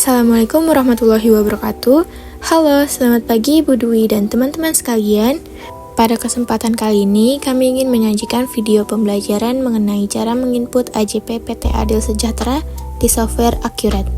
Assalamualaikum warahmatullahi wabarakatuh. Halo, selamat pagi Ibu Dwi dan teman-teman sekalian. Pada kesempatan kali ini, kami ingin menyajikan video pembelajaran mengenai cara menginput AJP PT Adil Sejahtera di software Accurate.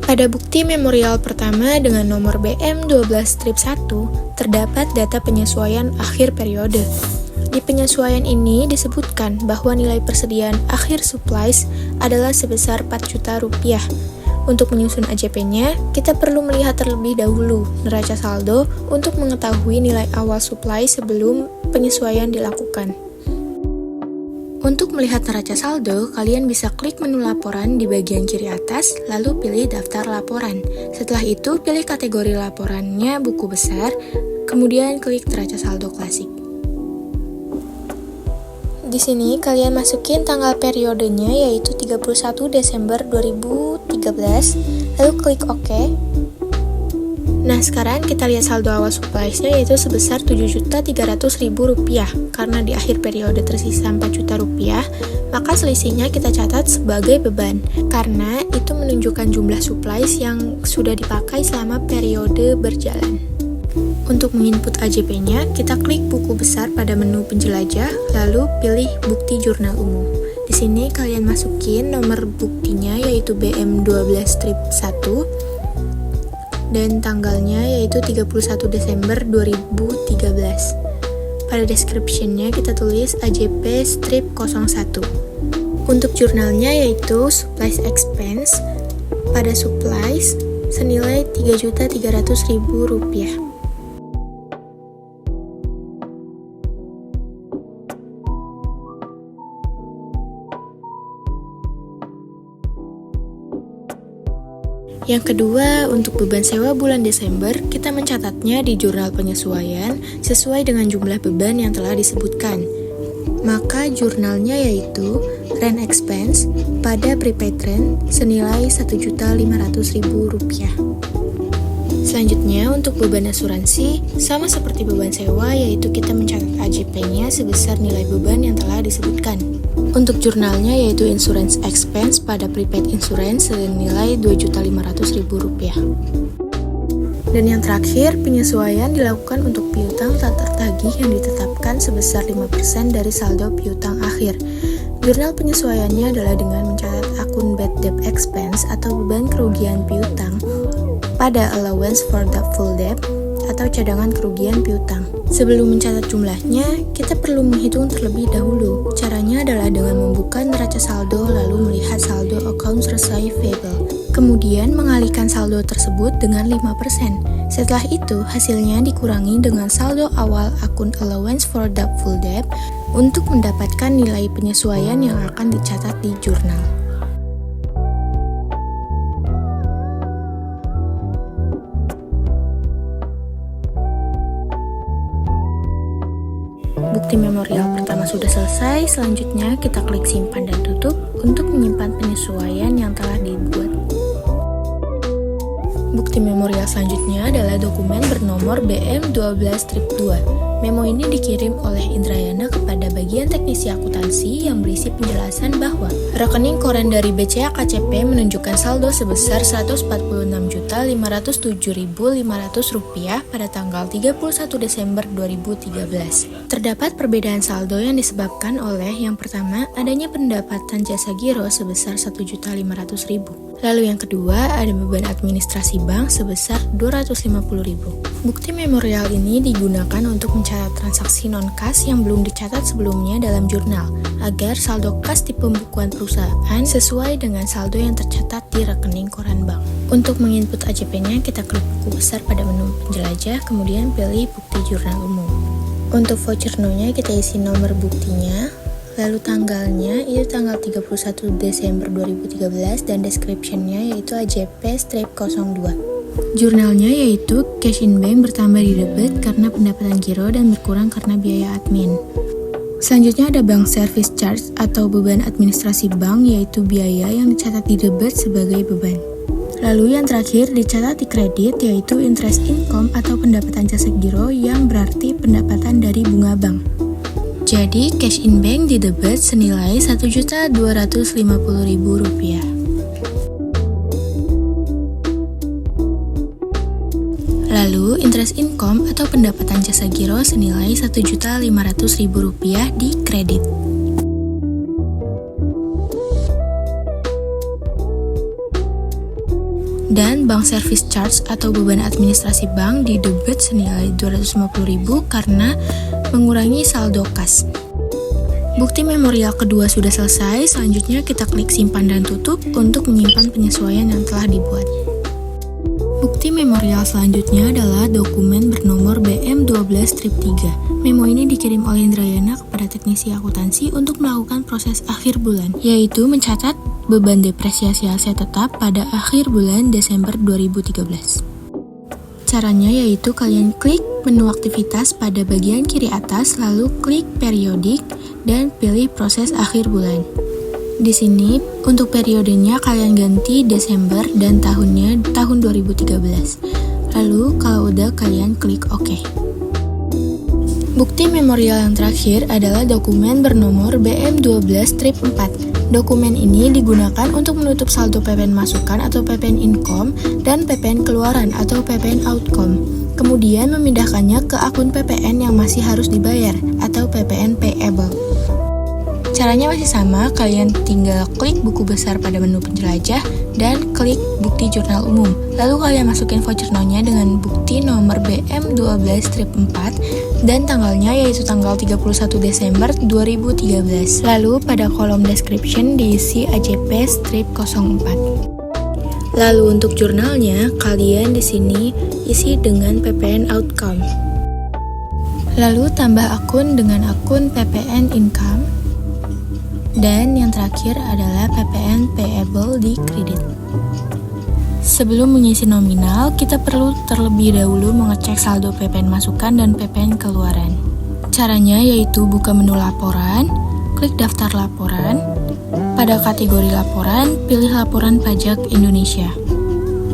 Pada bukti memorial pertama dengan nomor BM12-1, terdapat data penyesuaian akhir periode. Di penyesuaian ini disebutkan bahwa nilai persediaan akhir supplies adalah sebesar 4 juta rupiah. Untuk menyusun AJP-nya, kita perlu melihat terlebih dahulu neraca saldo untuk mengetahui nilai awal supply sebelum penyesuaian dilakukan. Untuk melihat neraca saldo, kalian bisa klik menu laporan di bagian kiri atas, lalu pilih daftar laporan. Setelah itu, pilih kategori laporannya buku besar, kemudian klik neraca saldo klasik. Di sini kalian masukin tanggal periodenya yaitu 31 Desember 2013, lalu klik OK. Nah, sekarang kita lihat saldo awal supplies-nya yaitu sebesar Rp7.300.000. Karena di akhir periode tersisa 4 juta rupiah, maka selisihnya kita catat sebagai beban karena itu menunjukkan jumlah supplies yang sudah dipakai selama periode berjalan. Untuk menginput AJP-nya, kita klik buku besar pada menu penjelajah, lalu pilih bukti jurnal umum. Di sini kalian masukin nomor buktinya yaitu BM12-1 dan tanggalnya yaitu 31 Desember 2013. Pada description-nya kita tulis AJP-01. Untuk jurnalnya yaitu supplies expense, pada supplies senilai Rp3.300.000. Yang kedua, untuk beban sewa bulan Desember, kita mencatatnya di jurnal penyesuaian sesuai dengan jumlah beban yang telah disebutkan. Maka jurnalnya yaitu rent expense pada prepaid rent senilai Rp1.500.000. Selanjutnya, untuk beban asuransi, sama seperti beban sewa, yaitu kita mencatat AJP-nya sebesar nilai beban yang telah disebutkan. Untuk jurnalnya yaitu insurance expense pada prepaid insurance senilai Rp2.500.000. Dan yang terakhir, penyesuaian dilakukan untuk piutang tak tertagih yang ditetapkan sebesar 5% dari saldo piutang akhir. Jurnal penyesuaiannya adalah dengan mencatat akun bad debt expense atau beban kerugian piutang pada allowance for doubtful debt atau cadangan kerugian piutang. Sebelum mencatat jumlahnya, kita perlu menghitung terlebih dahulu. Caranya adalah dengan membuka neraca saldo lalu melihat saldo accounts receivable. Kemudian mengalihkan saldo tersebut dengan 5%. Setelah itu, hasilnya dikurangi dengan saldo awal akun allowance for doubtful debt untuk mendapatkan nilai penyesuaian yang akan dicatat di jurnal. Bukti memorial pertama sudah selesai, selanjutnya kita klik simpan dan tutup untuk menyimpan penyesuaian yang telah dibuat. Bukti memorial selanjutnya adalah dokumen bernomor BM12-2. Memo ini dikirim oleh Indrayana kepada bagian teknisi akuntansi yang berisi penjelasan bahwa rekening koran dari BCA KCP menunjukkan saldo sebesar Rp146.507.500 pada tanggal 31 Desember 2013. Terdapat perbedaan saldo yang disebabkan oleh yang pertama, adanya pendapatan jasa giro sebesar Rp1.500.000. Lalu yang kedua, ada beban administrasi bank sebesar Rp250.000. Bukti memorial ini digunakan untuk mencatat transaksi non-kas yang belum dicatat sebelumnya dalam jurnal, agar saldo kas di pembukuan perusahaan sesuai dengan saldo yang tercatat di rekening koran bank. Untuk menginput AJP-nya, kita klik buku besar pada menu penjelajah, kemudian pilih bukti jurnal umum. Untuk voucher no-nya, kita isi nomor buktinya, lalu tanggalnya itu tanggal 31 Desember 2013 dan description-nya yaitu AJP-02. Jurnalnya yaitu cash in bank bertambah di debit karena pendapatan giro dan berkurang karena biaya admin. Selanjutnya ada bank service charge atau beban administrasi bank yaitu biaya yang dicatat di debit sebagai beban. Lalu yang terakhir dicatat di kredit yaitu interest income atau pendapatan jasa giro yang berarti pendapatan dari bunga bank. Jadi cash in bank di debit senilai Rp1.250.000. Lalu, interest income atau pendapatan jasa giro senilai Rp1.500.000 di kredit. Dan bank service charge atau beban administrasi bank di debit senilai Rp250.000 karena mengurangi saldo kas. Bukti memorial kedua sudah selesai, selanjutnya kita klik simpan dan tutup untuk menyimpan penyesuaian yang telah dibuat. Bukti memorial selanjutnya adalah dokumen bernomor BM12-3. Memo ini dikirim oleh Indrayana kepada teknisi akuntansi untuk melakukan proses akhir bulan, yaitu mencatat beban depresiasi aset tetap pada akhir bulan Desember 2013. Caranya yaitu kalian klik menu aktivitas pada bagian kiri atas, lalu klik periodik, dan pilih proses akhir bulan. Di sini, untuk periodenya kalian ganti Desember dan tahunnya tahun 2013. Lalu, kalau udah kalian klik OK. Bukti memorial yang terakhir adalah dokumen bernomor BM12-4. Dokumen ini digunakan untuk menutup saldo PPN masukan atau PPN income dan PPN keluaran atau PPN outcome. Kemudian memindahkannya ke akun PPN yang masih harus dibayar atau PPN payable. Caranya masih sama, kalian tinggal klik buku besar pada menu penjelajah dan klik bukti jurnal umum. Lalu kalian masukin voucher now-nya dengan bukti nomor BM12-4 dan tanggalnya yaitu tanggal 31 Desember 2013. Lalu pada kolom description diisi AJP-04. Lalu untuk jurnalnya, kalian di sini isi dengan PPN outcome. Lalu tambah akun dengan akun PPN income. Dan yang terakhir adalah PPN payable di kredit. Sebelum mengisi nominal, kita perlu terlebih dahulu mengecek saldo PPN masukan dan PPN keluaran. Caranya yaitu buka menu laporan, klik daftar laporan. Pada kategori laporan, pilih laporan pajak Indonesia.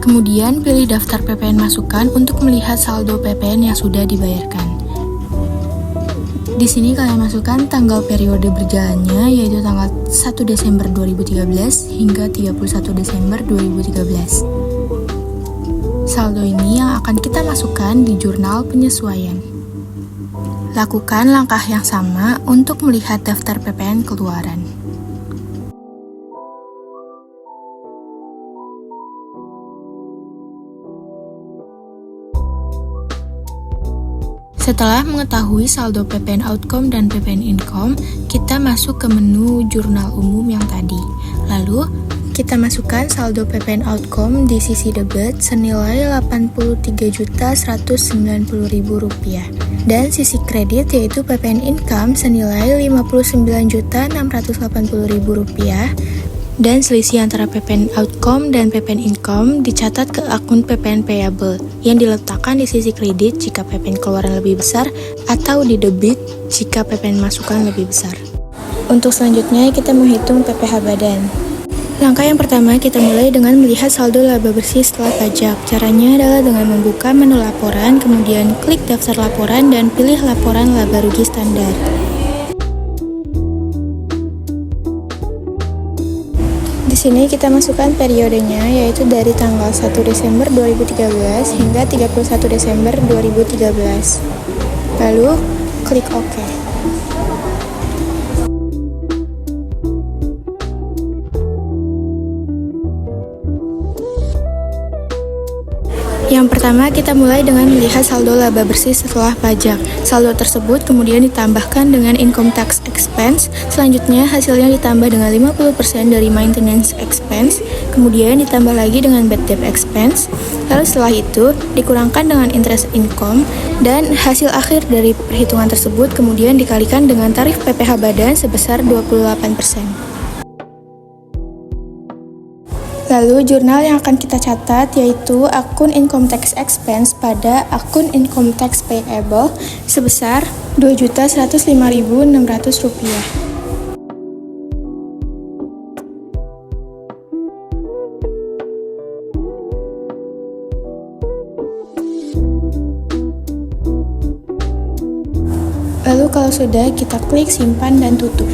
Kemudian pilih daftar PPN masukan untuk melihat saldo PPN yang sudah dibayarkan. Di sini kalian masukkan tanggal periode berjalannya, yaitu tanggal 1 Desember 2013 hingga 31 Desember 2013. Saldo ini yang akan kita masukkan di jurnal penyesuaian. Lakukan langkah yang sama untuk melihat daftar PPN keluaran. Setelah mengetahui saldo PPN outcome dan PPN income, kita masuk ke menu jurnal umum yang tadi. Lalu, kita masukkan saldo PPN outcome di sisi debit senilai Rp83.190.000 dan sisi kredit yaitu PPN income senilai Rp59.680.000 dan selisih antara PPN outcome dan PPN income dicatat ke akun PPN payable yang diletakkan di sisi kredit jika PPN keluaran lebih besar atau di debit jika PPN masukan lebih besar. Untuk selanjutnya kita menghitung PPh badan. Langkah yang pertama kita mulai dengan melihat saldo laba bersih setelah pajak. Caranya adalah dengan membuka menu laporan, kemudian klik daftar laporan dan pilih laporan laba rugi standar. Di sini kita masukkan periodenya yaitu dari tanggal 1 Desember 2013 hingga 31 Desember 2013. Lalu klik OK. Yang pertama, kita mulai dengan melihat saldo laba bersih setelah pajak. Saldo tersebut kemudian ditambahkan dengan income tax expense, selanjutnya hasilnya ditambah dengan 50% dari maintenance expense, kemudian ditambah lagi dengan bad debt expense, lalu setelah itu dikurangkan dengan interest income, dan hasil akhir dari perhitungan tersebut kemudian dikalikan dengan tarif PPh badan sebesar 28%. Lalu jurnal yang akan kita catat yaitu akun income tax expense pada akun income tax payable sebesar Rp2.105.600. Lalu kalau sudah, kita klik simpan dan tutup.